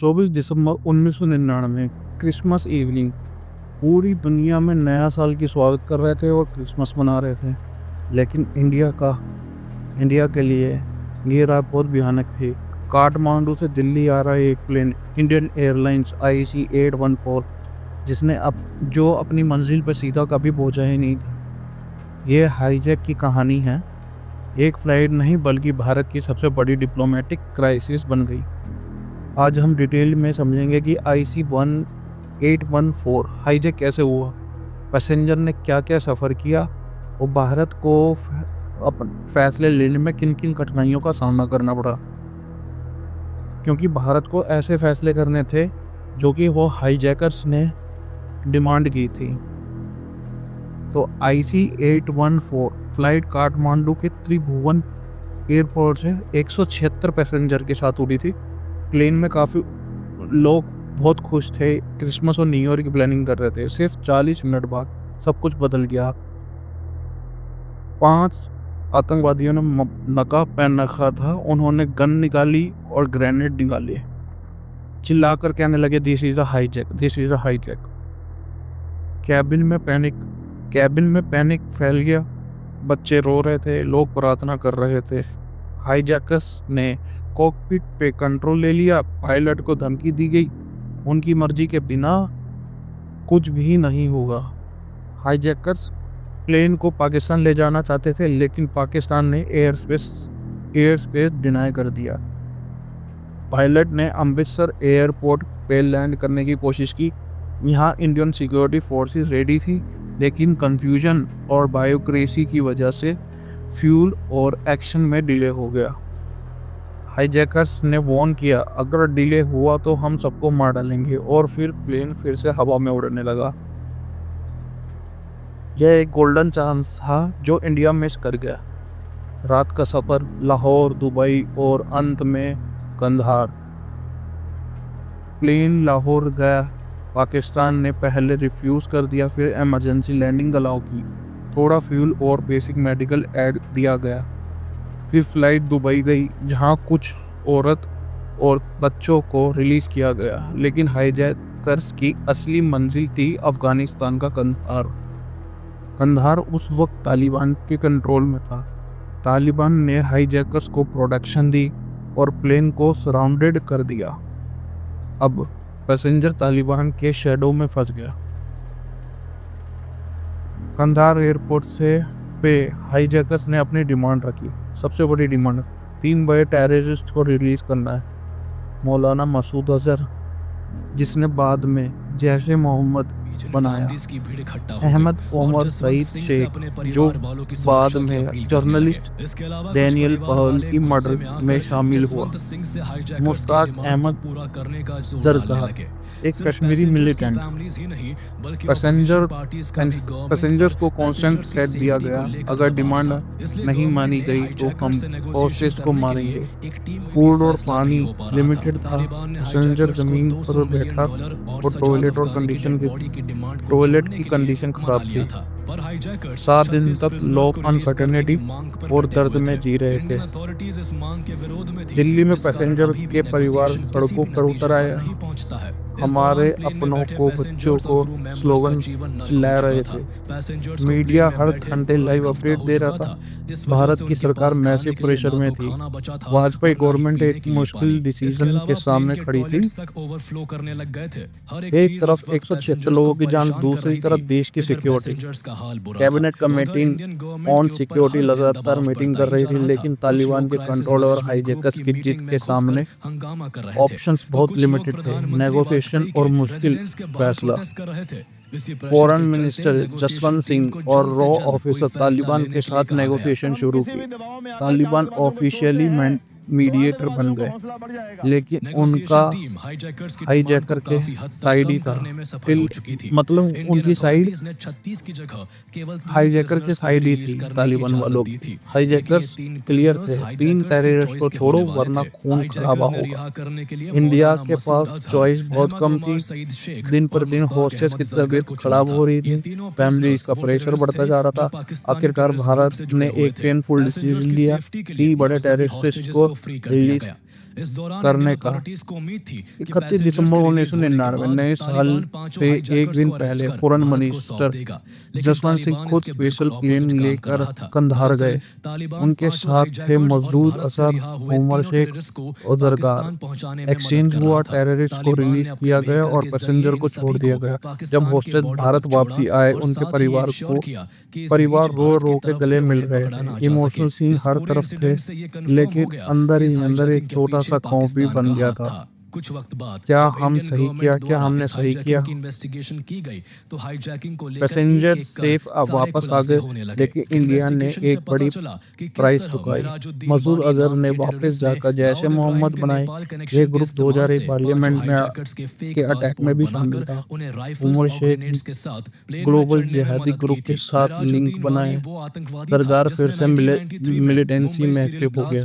24 दिसंबर 1999 Christmas evening. पूरी दुनिया में नया साल की स्वागत कर रहे थे और क्रिसमस मना रहे थे। लेकिन इंडिया के लिए ये रात बहुत भयानक थी। काठमांडू से दिल्ली आ रहा एक प्लेन इंडियन एयरलाइंस IC 814 जिसने जो अपनी मंजिल पर सीधा कभी पहुंचा ही नहीं था। ये हाईजैक की कहानी है। एक फ्लाइट नहीं बल्कि भारत की सबसे बड़ी डिप्लोमेटिक क्राइसिस बन गई। आज हम डिटेल में समझेंगे कि IC 814 हाईजैक कैसे हुआ, पैसेंजर ने क्या क्या सफ़र किया और भारत को फैसले लेने में किन किन कठिनाइयों का सामना करना पड़ा, क्योंकि भारत को ऐसे फैसले करने थे जो कि वो हाईजैकर्स ने डिमांड की थी। तो IC 814 फ्लाइट काठमांडू के त्रिभुवन एयरपोर्ट से 176 पैसेंजर के साथ उड़ी थी। प्लेन में काफ़ी लोग बहुत खुश थे, क्रिसमस और न्यू ईयर की प्लानिंग कर रहे थे। सिर्फ 40 मिनट बाद सब कुछ बदल गया। 5 आतंकवादियों ने नकाब पहन रखा था। उन्होंने गन निकाली और ग्रेनेड निकाले, चिल्लाकर कहने लगे this is a hijack, this is a hijack. Cabin में पैनिक फैल गया। बच्चे रो रहे थे, लोग प्रार्थना कर रहे थे। हाईजैकर्स ने कॉकपिट पे कंट्रोल ले लिया। पायलट को धमकी दी गई, उनकी मर्जी के बिना कुछ भी नहीं होगा। हाईजैकर्स प्लेन को पाकिस्तान ले जाना चाहते थे, लेकिन पाकिस्तान ने एयर स्पेस डिनाई कर दिया। पायलट ने अमृतसर एयरपोर्ट पे लैंड करने की कोशिश की। यहाँ इंडियन सिक्योरिटी फोर्सेस रेडी थी, लेकिन कंफ्यूजन और बायोक्रेसी की वजह से फ्यूल और एक्शन में डिले हो गया। हाईजैकर्स ने वार्न किया, अगर डिले हुआ तो हम सबको मार डालेंगे, और फिर प्लेन फिर से हवा में उड़ने लगा। यह एक गोल्डन चांस था जो इंडिया मिस कर गया। रात का सफ़र, लाहौर, दुबई और अंत में कंधार। प्लेन लाहौर गया। पाकिस्तान ने पहले रिफ्यूज़ कर दिया, फिर इमरजेंसी लैंडिंग अलाउ की। थोड़ा फ्यूल और बेसिक मेडिकल ऐड दिया गया। फिर फ्लाइट दुबई गई, जहां कुछ औरत और बच्चों को रिलीज़ किया गया। लेकिन हाईजैकर्स की असली मंजिल थी अफ़गानिस्तान का कंधार उस वक्त तालिबान के कंट्रोल में था। तालिबान ने हाईजैकर्स को प्रोटेक्शन दी और प्लेन को सराउंडेड कर दिया। अब पैसेंजर तालिबान के शैडो में फंस गया। कंधार एयरपोर्ट पे हाईजैकर्स ने अपनी डिमांड रखी। सबसे बड़ी डिमांड, 3 बड़े टेररिस्ट को रिलीज़ करना है। मौलाना मसूद अजहर, जिसने बाद में जैसे मोहम्मद बनाया, अहमद ओमर सईद शेख, जो बाद में जर्नलिस्ट डैनियल पहल की मर्डर में शामिल हुआ, मुश्ताक अहमद जरदार, एक कश्मीरी मिलिटेंट। पैसेंजर्स को कॉन्स्टेंट थ्रेट दिया गया, अगर डिमांड नहीं मानी गई तो हम हॉस्टेज को मारेंगे। फूड और पानी लिमिटेड था। पैसेंजर जमीन पर बैठा और टॉयलेट की कंडीशन खराब थी। 7 दिन तक लोग अनसर्टेनिटी और दर्द में जी रहे थे। दिल्ली में पैसेंजर के परिवार सड़कों पर उतर आए। हमारे अपनों को, बच्चों को स्लोगन चिल्ला रहे थे। मीडिया हर घंटे लाइव अपडेट दे रहा था। भारत की सरकार मैसिव प्रेशर में थी। वाजपेयी गवर्नमेंट एक मुश्किल डिसीजन के सामने खड़ी थी। एक तरफ 176 लोगों की जान, दूसरी तरफ देश की security. Cabinet committee on security लगातार मीटिंग कर रही थी, लेकिन तालिबान के कंट्रोल और हाईजैकर्स की जीत के सामने ऑप्शंस बहुत लिमिटेड थे। नेगोशिएशन और मुश्किल फैसला। फॉरेन मिनिस्टर जसवंत सिंह और रॉ ऑफिसर तालिबान के साथ नेगोशिएशन शुरू की। तालिबान ऑफिशियली मीडिएटर बन गए, लेकिन उनका हाईजैकर के साइड ही था। मतलब उनकी साइड हाईजैकर के साइड ही थी तालिबान वालों की। हाईजैकर्स क्लियर थे, 3 टेररिस्ट को छोड़ो वरना खून खराबा होगा। इंडिया के पास चॉइस बहुत कम थी। दिन पर दिन हॉस्टेज की तबीयत खराब हो रही थी, फैमिली का प्रेशर बढ़ता जा रहा था। आखिरकार भारत ने एक पेनफुल डिसीजन लिया कि बड़े टेररिस्ट को फ्री कर दिया रिलीज गया। इस दौरान इंडियन करने का अथॉरिटीज को उम्मीद थी कि 31 पैसेंजर्स दिसंबर के रिलीज होने के 1999 बाद नए साल तालिबान पांचों से एक हाईजैकर्स दिन को अरेस्ट पहले कर फॉरेन भारत को सौंप मिनिस्टर देगा, लेकिन जसवंत सिंह तालिबान खुद इसके स्पेशल बिल्कुल प्लेन ऑपोजिट काम कर लेकर रहा था। कंधार दरअसल गए। तालिबान उनके पांचों साथ थे हाईजैकर्स और मसूद भारत से अजहर, रिहा हुए उमर तीनों शेख टेररिस्ट को और जरगार। पाकिस्तान पहुंचाने में मदद एक्सचेंज कर हुआ, रहा था। टेररिस्ट को तालिबान रिलीज ने अपने किया गया व्हीकल और के जरिए पैसेंजर इन को छोड़ सभी दिया को गया। जब पाकिस्तान के होस्टेज बॉर्डर भारत पर छोड़ा वापसी आए, और उनके साथ ही ये परिवार इंश्योर को किया कि इस परिवार बीच रो भारत रो की के तरफ गले से मिल उन्हें रहे पकड़ा थे। ना जा सके। इमोशनल सीन इस हर पूरे तरफ थे, इंसिडेंट से ये कंफर्म हो लेकिन गया अंदर कि इस ही अंदर एक हाईजैकिंग के छोटा पीछे सा खौफ भी पाकिस्तान बन का गया हाथ था। था। कुछ वक्त बाद क्या जब हम इंडियन सही गवर्नमेंट किया? क्या द्वारा हमने इस सही किया? हाईजैकिंग की इन्वेस्टिगेशन की गई तो हाईजैकिंग को लेकर एक पैसेंजर एक कर सेफ अब सारे वापस आ खुलासे गए, होने लगे। लेकिन इंडिया ने इन्वेस्टिगेशन से एक पता बड़ी चला कि किस प्राइस तरह चुकाई। मिराजुद्दीन मसूद वानी अजहर नाम ने के वापस टेररिस्ट ने जाकर जैश ए दाऊद इब्राहिम मोहम्मद के बनाए। नेपाल यह कनेक्शन के ग्रुप इस्तेमाल 2001 से पांचों पार्लियामेंट में हाईजैकर्स के के फेक अटैक में पासपोर्ट भी शामिल बनाकर था। उन्हें राइफल्स उमर और शेख ग्रेनेड्स के साथ प्लेन में ग्लोबल चढ़ने में जिहादी मदद की ग्रुप के थी। साथ लिंक मिराजुद्दीन वानी बनाए। वो आतंकवादी था सरकार फिर जिसने से 1993 में मिलिटेंसी मुंबई में सीरियल एक्टिव हो गया। ब्लास्ट